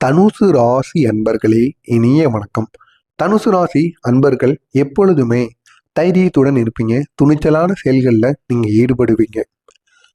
தனுசு ராசி அன்பர்களே, இனிய வணக்கம். தனுசு ராசி அன்பர்கள் எப்பொழுதுமே தைரியத்துடன் இருப்பீங்க. துணிச்சலான செயல்களில் நீங்க ஈடுபடுவீங்க.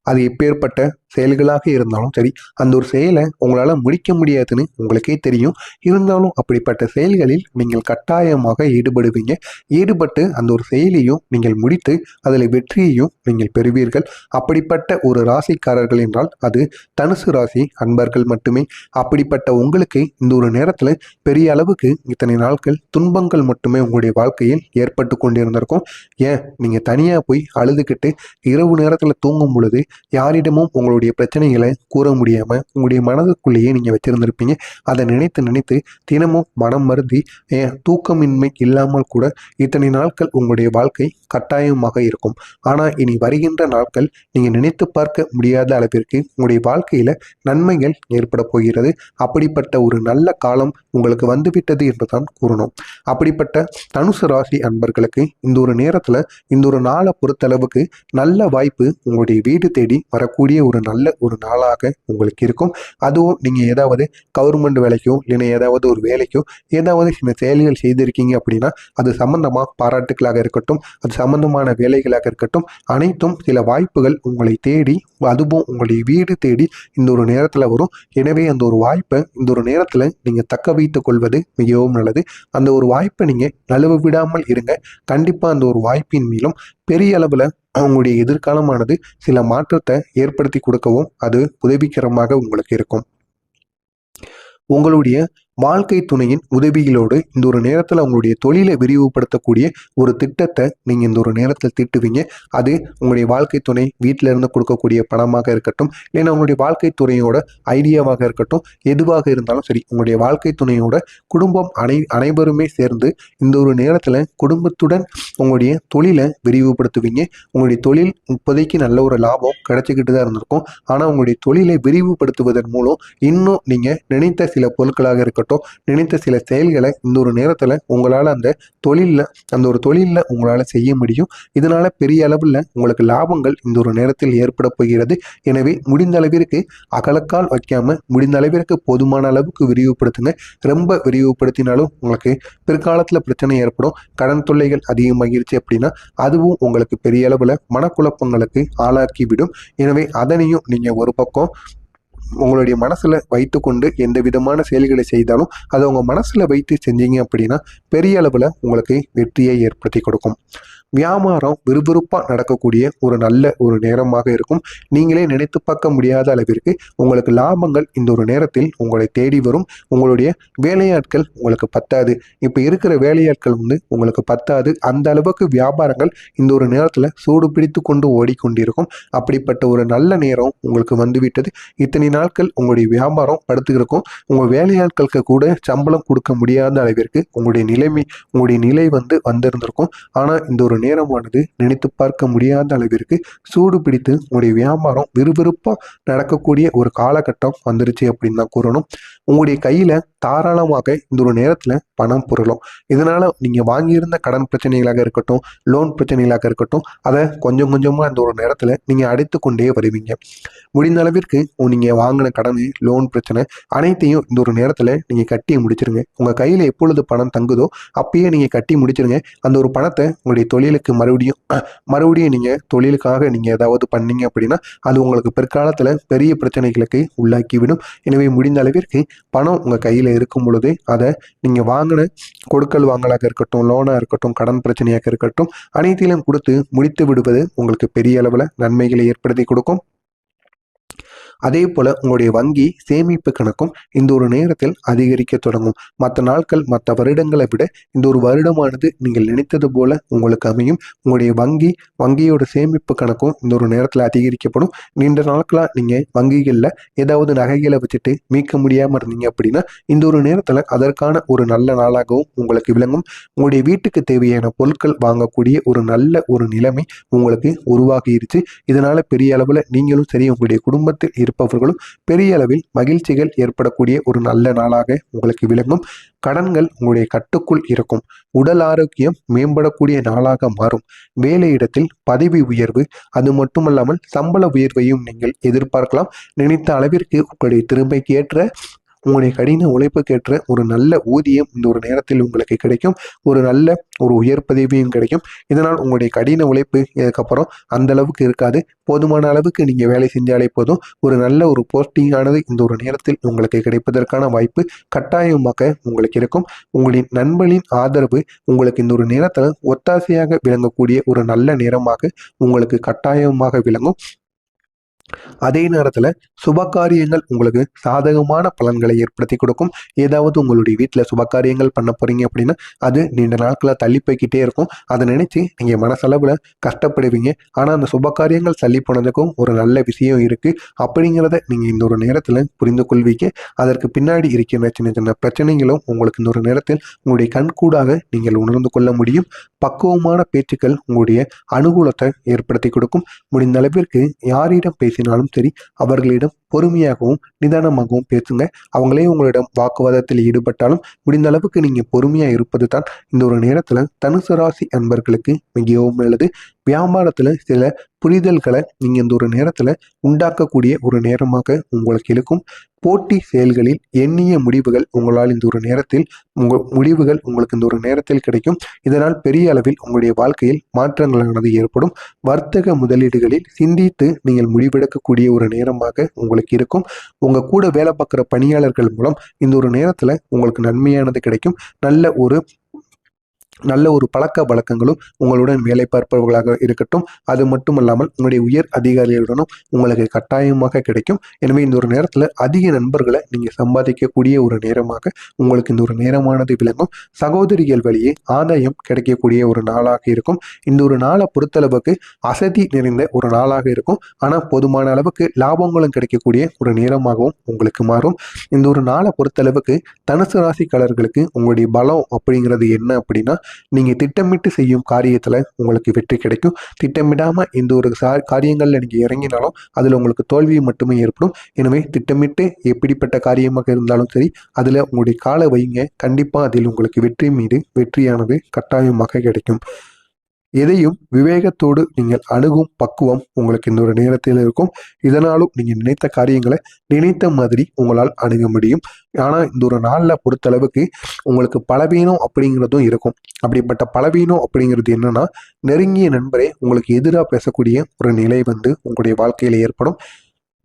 அது எப்பேற்பட்ட செயல்களாக இருந்தாலும் சரி, அந்த ஒரு செயலை உங்களால் முடிக்க முடியாதுன்னு உங்களுக்கே தெரியும். இருந்தாலும் அப்படிப்பட்ட செயல்களில் நீங்கள் கட்டாயமாக ஈடுபடுவீங்க. ஈடுபட்டு அந்த ஒரு செயலையும் நீங்கள் முடித்து அதில் வெற்றியையும் நீங்கள் பெறுவீர்கள். அப்படிப்பட்ட ஒரு ராசிக்காரர்கள் என்றால் அது தனுசு ராசி அன்பர்கள் மட்டுமே. அப்படிப்பட்ட உங்களுக்கு இந்த ஒரு நேரத்தில் பெரிய அளவுக்கு இத்தனை நாட்கள் துன்பங்கள் மட்டுமே உங்களுடைய வாழ்க்கையில் ஏற்பட்டு கொண்டிருந்திருக்கும். ஏன் நீங்கள் தனியாக போய் அழுதுகிட்டு இரவு நேரத்தில் தூங்கும் பொழுது யாரிடமும் உங்களுடைய பிரச்சனைகளை கூற முடியாமல் உங்களுடைய மனதுக்குள்ளேயே நீங்கள் வச்சிருந்திருப்பீங்க. அதை நினைத்து நினைத்து தினமும் மனம் மருந்தி தூக்கமின்மை இல்லாமல் கூட இத்தனை நாட்கள் உங்களுடைய வாழ்க்கை கட்டாயமாக இருக்கும். ஆனால் இனி வருகின்ற நாட்கள் நீங்கள் நினைத்து பார்க்க முடியாத அளவிற்கு உங்களுடைய வாழ்க்கையில் நன்மைகள் ஏற்பட போகிறது. அப்படிப்பட்ட ஒரு நல்ல காலம் உங்களுக்கு வந்துவிட்டது என்றுதான் கூறணும். அப்படிப்பட்ட தனுசு ராசி அன்பர்களுக்கு இந்த ஒரு நேரத்தில் இந்த ஒரு நாளை பொறுத்தளவுக்கு நல்ல வாய்ப்பு உங்களுடைய வீடு தேடி வரக்கூடிய ஒரு நல்ல ஒரு நாளாக உங்களுக்கு இருக்கும். அதுவும் நீங்கள் ஏதாவது கவர்மெண்ட் வேலைக்கோ இல்லைன்னா ஏதாவது ஒரு வேலைக்கோ ஏதாவது சில செயல்கள் செய்திருக்கீங்க அப்படின்னா அது சம்பந்தமாக பாராட்டுகளாக இருக்கட்டும், அது சம்பந்தமான வேலைகளாக இருக்கட்டும், அனைத்தும் சில வாய்ப்புகள் உங்களை தேடி அதுவும் உங்களுடைய வீடு தேடி இந்த ஒரு நேரத்தில் வரும். எனவே அந்த ஒரு வாய்ப்பை இந்த ஒரு நேரத்தில் நீங்கள் தக்க வைத்துக் கொள்வது மிகவும் நல்லது. அந்த ஒரு வாய்ப்பை நீங்கள் நழுவ விடாமல் இருங்க. கண்டிப்பாக அந்த ஒரு வாய்ப்பின் மேலும் பெரிய அளவில் அவங்களுடைய எதிர்காலமானது சில மாற்றத்தை ஏற்படுத்தி கொடுக்கவும் அது உதவிகரமாக உங்களுக்கு இருக்கும். உங்களுடைய வாழ்க்கை துணையின் உதவிகளோடு இந்த ஒரு நேரத்தில் உங்களுடைய தொழிலை விரிவுபடுத்தக்கூடிய ஒரு திட்டத்தை நீங்கள் இந்த ஒரு நேரத்தில் தீட்டுவீங்க. அது உங்களுடைய வாழ்க்கை துணை வீட்டில் இருந்து கொடுக்கக்கூடிய பணமாக இருக்கட்டும், இல்லைன்னா உங்களுடைய வாழ்க்கை துணையோட ஐடியாவாக இருக்கட்டும், எதுவாக இருந்தாலும் சரி, உங்களுடைய வாழ்க்கை துணையோட குடும்பம் அனைவருமே சேர்ந்து இந்த ஒரு நேரத்தில் குடும்பத்துடன் உங்களுடைய தொழிலை விரிவுபடுத்துவீங்க. உங்களுடைய தொழில் இப்போதைக்கு நல்ல ஒரு லாபம் கிடைச்சிக்கிட்டு தான் இருந்திருக்கும். ஆனால் உங்களுடைய தொழிலை விரிவுபடுத்துவதன் மூலம் இன்னும் நீங்கள் நினைத்த சில பொருட்களாக இருக்கட்டும், நினைத்த சில செயல்களை இந்த ஒரு நேரத்தில் உங்களால் அந்த ஒரு தொழிலில் உங்களால் செய்ய முடியும். இதனால பெரிய அளவில் உங்களுக்கு லாபங்கள் இந்த ஒரு நேரத்தில் ஏற்பட போகிறது. எனவே முடிந்த அளவிற்கு அகலக்கால் வைக்காம முடிந்த அளவிற்கு போதுமான அளவுக்கு விரிவுபடுத்துங்க. ரொம்ப விரிவுபடுத்தினாலும் உங்களுக்கு பிற்காலத்தில் பிரச்சனை ஏற்படும். கடன் தொல்லைகள் அதிகமாகிருச்சு அப்படின்னா அதுவும் உங்களுக்கு பெரிய அளவில் மனக்குழப்பங்களுக்கு ஆளாக்கிவிடும். எனவே அதனையும் நீங்கள் ஒரு பக்கம் உங்களுடைய மனசில் வைத்து கொண்டு எந்த விதமான செயல்களை செய்தாலும் அதை உங்கள் மனசில் வைத்து செஞ்சீங்க அப்படின்னா பெரிய அளவில் உங்களுக்கு வெற்றியை ஏற்படுத்தி கொடுக்கும். வியாபாரம் விறுவிறுப்பாக நடக்கக்கூடிய ஒரு நல்ல ஒரு நேரமாக இருக்கும். நீங்களே நினைத்து பார்க்க முடியாத அளவிற்கு உங்களுக்கு லாபங்கள் இந்த ஒரு நேரத்தில் உங்களை தேடி வரும். உங்களுடைய வேலையாட்கள் உங்களுக்கு பத்தாது. இப்போ இருக்கிற வேலையாட்கள் உங்களுக்கு பத்தாது. அந்த அளவுக்கு வியாபாரங்கள் இந்த ஒரு நேரத்தில் சூடு பிடித்து கொண்டு ஓடிக்கொண்டிருக்கும். அப்படிப்பட்ட ஒரு நல்ல நேரம் உங்களுக்கு வந்துவிட்டது. இத்தனை நாட்கள் உங்களுடைய வியாபாரம் படுத்துக்கிறக்கும். உங்கள் வேலையாட்களுக்கு கூட சம்பளம் கொடுக்க முடியாத அளவிற்கு உங்களுடைய நிலை வந்திருந்திருக்கும். ஆனால் இந்த ஒரு நேரமானது நினைத்து பார்க்க முடியாத அளவிற்கு சூடு பிடித்து உங்களுடைய வியாபாரம் விறுவிறுப்பாக நடக்கக்கூடிய ஒரு காலகட்டம் வந்துருச்சு அப்படின்னு தான் கூறணும். உங்களுடைய கையில் தாராளமாக இந்த ஒரு நேரத்தில் பணம் புரளும். இதனால் நீங்கள் வாங்கியிருந்த கடன் பிரச்சனைகளாக இருக்கட்டும், லோன் பிரச்சனைகளாக இருக்கட்டும், அதை கொஞ்சம் கொஞ்சமாக இந்த ஒரு நேரத்தில் நீங்கள் அடைத்து கொண்டே வருவீங்க. முடிந்த அளவிற்கு நீங்கள் வாங்கின கடன், லோன் பிரச்சனை அனைத்தையும் இந்த ஒரு நேரத்தில் நீங்கள் கட்டி முடிச்சிருங்க. உங்கள் கையில் எப்பொழுது பணம் தங்குதோ அப்பயே நீங்கள் கட்டி முடிச்சிருங்க. அந்த ஒரு பணத்தை உங்களுடைய தொழிலுக்கு மறுபடியும் நீங்கள் தொழிலுக்காக நீங்கள் ஏதாவது பண்ணீங்க அப்படின்னா அது உங்களுக்கு பிற்காலத்தில் பெரிய பிரச்சனைகளுக்கு உள்ளாக்கிவிடும். எனவே முடிந்த அளவிற்கு பணம் உங்கள் கையில் இருக்கும் பொழுது அதை நீங்கள் வாங்கின கொடுக்கல் வாங்கலாக இருக்கட்டும், லோனாக இருக்கட்டும், கடன் பிரச்சனையாக இருக்கட்டும், அனைத்திலும் கொடுத்து முடித்து விடுவது உங்களுக்கு பெரிய அளவில் நன்மைகளை ஏற்படுத்தி கொடுக்கும். அதே போல் உங்களுடைய வங்கி சேமிப்பு கணக்கும் இந்த ஒரு நேரத்தில் அதிகரிக்க தொடங்கும். மற்ற நாட்கள் மற்ற வருடங்களை விட இந்த ஒரு வருடமானது நீங்கள் நினைத்தது போல உங்களுக்கு அமையும். உங்களுடைய வங்கியோட சேமிப்பு கணக்கும் இந்த ஒரு நேரத்தில் அதிகரிக்கப்படும். நீண்ட நாட்களாக நீங்கள் வங்கிகளில் ஏதாவது நகைகளை வச்சுட்டு மீட்க முடியாமல் இருந்தீங்க அப்படின்னா இந்த ஒரு நேரத்தில் அதற்கான ஒரு நல்ல நாளாகவும் உங்களுக்கு விளங்கும். உங்களுடைய வீட்டுக்கு தேவையான பொருட்கள் வாங்கக்கூடிய ஒரு நல்ல ஒரு நிலைமை உங்களுக்கு உருவாகிருச்சு. இதனால் பெரிய அளவில் நீங்களும் சரி, உங்களுடைய குடும்பத்தில் இருப்பவர்களும் பெரிய அளவில் மகிழ்ச்சிகள் ஏற்படக்கூடிய ஒரு நல்ல நாளாக உங்களுக்கு விளங்கும். கடன்கள் உங்களுடைய கட்டுக்குள் இருக்கும். உடல் ஆரோக்கியம் மேம்படக்கூடிய நாளாக மாறும். வேலையிடத்தில் பதவி உயர்வு, அது மட்டுமல்லாமல் சம்பள உயர்வையும் நீங்கள் எதிர்பார்க்கலாம். நினைத்த அளவிற்கு உங்களுடைய திறமைக்கு ஏற்ற உங்களுடைய கடின உழைப்புக்கேற்ற ஒரு நல்ல ஊதியம் இந்த ஒரு நேரத்தில் உங்களுக்கு கிடைக்கும். ஒரு நல்ல ஒரு உயர் பதவியும் கிடைக்கும். இதனால் உங்களுடைய கடின உழைப்பு இதுக்கப்புறம் அந்த அளவுக்கு இருக்காது. போதுமான அளவுக்கு நீங்க வேலை செஞ்சாலே போதும். ஒரு நல்ல ஒரு போஸ்டிங் ஆனது இந்த ஒரு நேரத்தில் உங்களுக்கு கிடைப்பதற்கான வாய்ப்பு கட்டாயமாக உங்களுக்கு இருக்கும். உங்களின் நண்பனின் ஆதரவு உங்களுக்கு இந்த ஒரு நேரத்தில் ஒத்தாசையாக விளங்கக்கூடிய ஒரு நல்ல நேரமாக உங்களுக்கு கட்டாயமாக விளங்கும். அதே நேரத்தில் சுபகாரியங்கள் உங்களுக்கு சாதகமான பலன்களை ஏற்படுத்தி கொடுக்கும். ஏதாவது உங்களுடைய வீட்டில் சுபகாரியங்கள் பண்ண போறீங்க அப்படின்னா அது நீண்ட நாட்களாக தள்ளி போய்கிட்டே இருக்கும். அதை நினைச்சு நீங்க மனசளவில் கஷ்டப்படுவீங்க. ஆனால் அந்த சுபகாரியங்கள் தள்ளி போனதுக்கும் ஒரு நல்ல விஷயம் இருக்கு அப்படிங்கிறத நீங்க இந்த ஒரு நேரத்தில் புரிந்து கொள்வீங்க. அதற்கு பின்னாடி இருக்கிற சின்ன சின்ன பிரச்சனைகளும் உங்களுக்கு இந்த ஒரு நேரத்தில் உங்களுடைய கண்கூடாக நீங்கள் உணர்ந்து கொள்ள முடியும். பக்குவமான பேச்சுக்கள் உங்களுடைய அனுகூலத்தை ஏற்படுத்தி கொடுக்கும். முடிந்த அளவிற்கு யாரிடம் பேசினாலும் சரி அவர்களிடம் பொறுமையாகவும் நிதானமாகவும் பேசுங்க. அவங்களே உங்களிடம் வாக்குவாதத்தில் ஈடுபட்டாலும் முடிந்த அளவுக்கு நீங்க பொறுமையா இருப்பது தான் இந்த ஒரு நேரத்துல தனுசு ராசி அன்பர்களுக்கு மிகவும் நல்லது. வியாபாரத்துல சில புரிதல்களை நீங்க இந்த ஒரு நேரத்துல உண்டாக்கக்கூடிய ஒரு நேரமாக உங்களுக்கு இருக்கும். போட்டி செயல்களில் எண்ணிய முடிவுகள் உங்களால் இந்த ஒரு நேரத்தில் முடிவுகள் உங்களுக்கு இந்த ஒரு நேரத்தில் கிடைக்கும். இதனால் பெரிய அளவில் உங்களுடைய வாழ்க்கையில் மாற்றங்களானது ஏற்படும். வர்த்தக முதலீடுகளில் சிந்தித்து நீங்கள் முடிவெடுக்கக்கூடிய ஒரு நேரமாக உங்களுக்கு இருக்கும். உங்க கூட வேலை பார்க்குற பணியாளர்கள் மூலம் இந்த ஒரு நேரத்தில் உங்களுக்கு நன்மையானது கிடைக்கும். நல்ல ஒரு பழக்க வழக்கங்களும் உங்களுடன் வேலை பார்ப்பவர்களாக இருக்கட்டும். அது மட்டும் இல்லாமல் உங்களுடைய உயர் அதிகாரிகளுடனும் உங்களுக்கு கட்டாயமாக கிடைக்கும். எனவே இந்த ஒரு நேரத்தில் அதிக நண்பர்களை நீங்கள் சம்பாதிக்கக்கூடிய ஒரு நேரமாக உங்களுக்கு இந்த ஒரு நேரமானது விளங்கும். சகோதரிகள் வழியே ஆதாயம் கிடைக்கக்கூடிய ஒரு நாளாக இருக்கும். இந்த ஒரு நாளை பொறுத்தளவுக்கு அசதி நிறைந்த ஒரு நாளாக இருக்கும். ஆனால் போதுமான அளவுக்கு லாபங்களும் கிடைக்கக்கூடிய ஒரு நேரமாகவும் உங்களுக்கு மாறும். இந்த ஒரு நாளை பொறுத்தளவுக்கு தனுசு ராசிக்காரர்களுக்கு உங்களுடைய பலம் அப்படிங்கிறது என்ன அப்படின்னா, நீங்க திட்டமிட்டு செய்யும் காரியத்துல உங்களுக்கு வெற்றி கிடைக்கும். திட்டமிடாம இந்த ஒரு காரியங்கள்ல நீங்க இறங்கினாலும் அதுல உங்களுக்கு தோல்வி மட்டுமே ஏற்படும். எனவே திட்டமிட்டு எப்படிப்பட்ட காரியமாக இருந்தாலும் சரி அதுல உங்களுடைய காலை வைங்க. கண்டிப்பா அதில் உங்களுக்கு வெற்றி மீது வெற்றியானது கட்டாயமாக கிடைக்கும். எதையும் விவேகத்தோடு நீங்கள் அணுகும் பக்குவம் உங்களுக்கு இந்த ஒரு நேரத்தில் இருக்கும். இதனாலும் நீங்க நினைத்த காரியங்களை நினைத்த மாதிரி உங்களால் அணுக முடியும். ஆனா இந்த ஒரு நாள்ல பொறுத்தளவுக்கு உங்களுக்கு பலவீனம் அப்படிங்கிறதும் இருக்கும். அப்படிப்பட்ட பலவீனம் அப்படிங்கிறது என்னன்னா, நெருங்கிய நண்பரே உங்களுக்கு எதிராக பேசக்கூடிய ஒரு நிலை உங்களுடைய வாழ்க்கையில ஏற்படும்.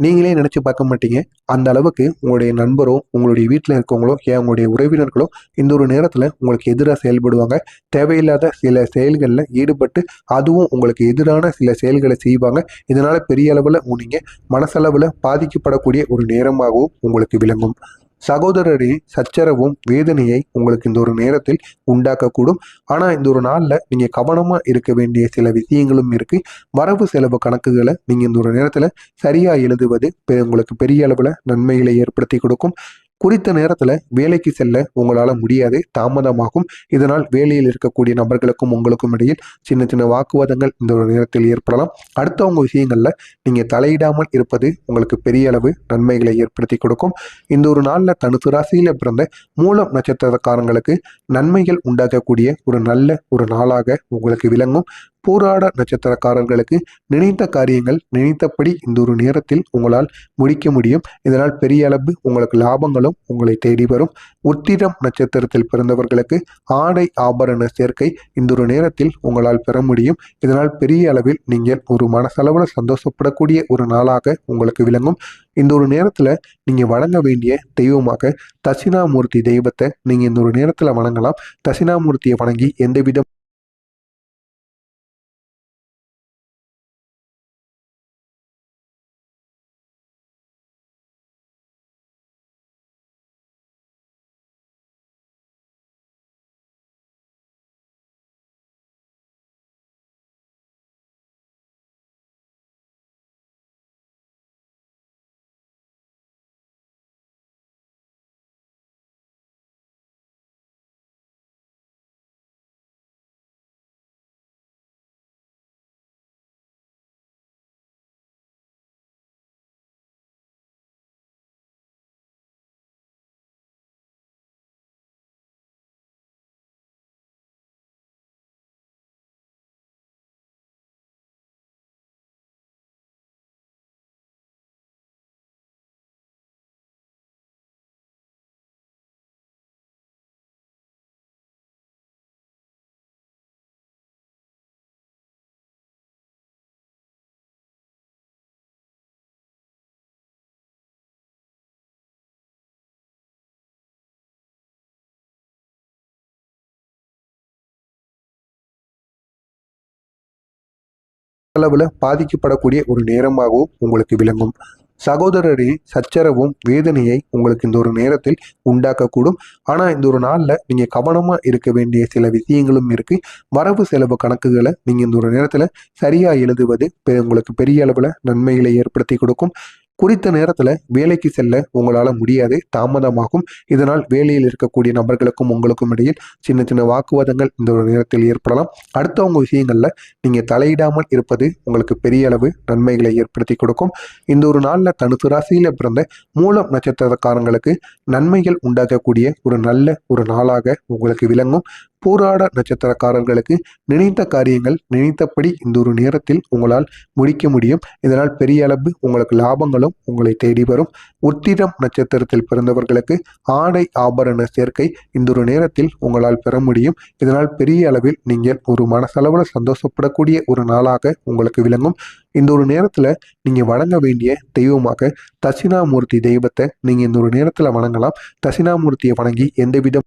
நீங்களே நினைச்சு பார்க்க மாட்டீங்க. அந்த அளவுக்கு உங்களுடைய நண்பரோ உங்களுடைய வீட்டில் இருக்கவங்களோ ஏன் உங்களுடைய உறவினர்களோ இந்த ஒரு நேரத்தில் உங்களுக்கு எதிராக செயல்படுவாங்க. தேவையில்லாத சில செயல்களில் ஈடுபட்டு அதுவும் உங்களுக்கு எதிரான சில செயல்களை செய்வாங்க. இதனால பெரிய அளவில் நீங்க மனசளவில் பாதிக்கப்படக்கூடிய ஒரு நேரமாகவும் உங்களுக்கு விளங்கும். சகோதரரின் சச்சரவும் வேதனையை உங்களுக்கு இந்த ஒரு நேரத்தில் உண்டாக்கக்கூடும். ஆனா இந்த ஒரு நாள்ல நீங்க கவனமா இருக்க வேண்டிய சில விஷயங்களும் இருக்கு. வரவு செலவு கணக்குகளை நீங்க இந்த ஒரு நேரத்துல சரியா எழுதுவது உங்களுக்கு பெரிய அளவுல நன்மைகளை ஏற்படுத்தி கொடுக்கும். குறித்த நேரத்துல வேலைக்கு செல்ல உங்களால முடியாது, தாமதமாகும். இதனால் வேலையில் இருக்கக்கூடிய நபர்களுக்கும் உங்களுக்கும் இடையில் சின்ன சின்ன வாக்குவாதங்கள் இந்த ஒரு நேரத்தில் ஏற்படலாம். அடுத்தவங்க விஷயங்கள்ல நீங்க தலையிடாமல் இருப்பது உங்களுக்கு பெரிய அளவு நன்மைகளை ஏற்படுத்தி கொடுக்கும். இந்த ஒரு நாள்ல தனுசு ராசியில பிறந்த மூலம் நட்சத்திரக்காரங்களுக்கு நன்மைகள் உண்டாக்கக்கூடிய ஒரு நல்ல ஒரு நாளாக உங்களுக்கு விளங்கும். பூராட நட்சத்திரக்காரர்களுக்கு நினைத்த காரியங்கள் நினைத்தபடி இந்த ஒரு நேரத்தில் உங்களால் முடிக்க முடியும். இதனால் பெரிய அளவு உங்களுக்கு லாபங்களும் உங்களை தேடி வரும். உத்திரம் நட்சத்திரத்தில் பிறந்தவர்களுக்கு ஆடை ஆபரண சேர்க்கை இந்த ஒரு நேரத்தில் உங்களால் பெற முடியும். இதனால் பெரிய அளவில் நீங்கள் ஒரு மனசளவில் சந்தோஷப்படக்கூடிய ஒரு நாளாக உங்களுக்கு விளங்கும். இந்த ஒரு நேரத்துல நீங்க வணங்க வேண்டிய தெய்வமாக தட்சிணாமூர்த்தி தெய்வத்தை நீங்க இந்த ஒரு நேரத்துல வணங்கலாம். தட்சிணாமூர்த்தியை வணங்கி எந்தவித அளவில் பாதிக்கப்படக்கூடிய ஒரு நேரமாகவும் உங்களுக்கு விளங்கும். சகோதரரின் சச்சரவும் வேதனையை உங்களுக்கு இந்த ஒரு நேரத்தில் உண்டாக்கக்கூடும். ஆனால் இந்த ஒரு நாளில் நீங்கள் கவனமாக இருக்க வேண்டிய சில விஷயங்களும் இருக்குது. வரவு செலவு கணக்குகளை நீங்கள் இந்த ஒரு நேரத்தில் சரியாக எழுதுவது உங்களுக்கு பெரிய அளவில் நன்மைகளை ஏற்படுத்தி கொடுக்கும். குறித்த நேரத்தில் வேலைக்கு செல்ல உங்களால் முடியாது, தாமதமாகும். இதனால் வேலையில் இருக்கக்கூடிய நபர்களுக்கும் உங்களுக்கும் இடையில் சின்ன சின்ன வாக்குவாதங்கள் இந்த ஒரு நேரத்தில் ஏற்படலாம். அடுத்தவங்க விஷயங்களில் நீங்கள் தலையிடாமல் இருப்பது உங்களுக்கு பெரிய அளவு நன்மைகளை ஏற்படுத்தி கொடுக்கும். இந்த ஒரு நாளில் தனுசு ராசியில் பிறந்த மூலம் நட்சத்திரக்காரங்களுக்கு நன்மைகள் உண்டாக்கக்கூடிய ஒரு நல்ல ஒரு நாளாக உங்களுக்கு விளங்கும். பூராட நட்சத்திரக்காரர்களுக்கு நினைத்த காரியங்கள் நினைத்தபடி இந்த ஒரு நேரத்தில் உங்களால் முடிக்க முடியும். இதனால் பெரிய அளவு உங்களுக்கு லாபங்களும் உங்களை தேடி வரும். உத்திரம் நட்சத்திரத்தில் பிறந்தவர்களுக்கு ஆடை ஆபரண சேர்க்கை இந்த ஒரு நேரத்தில் உங்களால் பெற முடியும். இதனால் பெரிய அளவில் நீங்கள் ஒரு மனசளவில் சந்தோஷப்படக்கூடிய ஒரு நாளாக உங்களுக்கு விளங்கும். இந்த ஒரு நேரத்தில் நீங்கள் வணங்க வேண்டிய தெய்வமாக தட்சிணாமூர்த்தி தெய்வத்தை நீங்கள் இந்த ஒரு நேரத்தில் வணங்கலாம். தட்சிணாமூர்த்தியை வணங்கி எந்தவித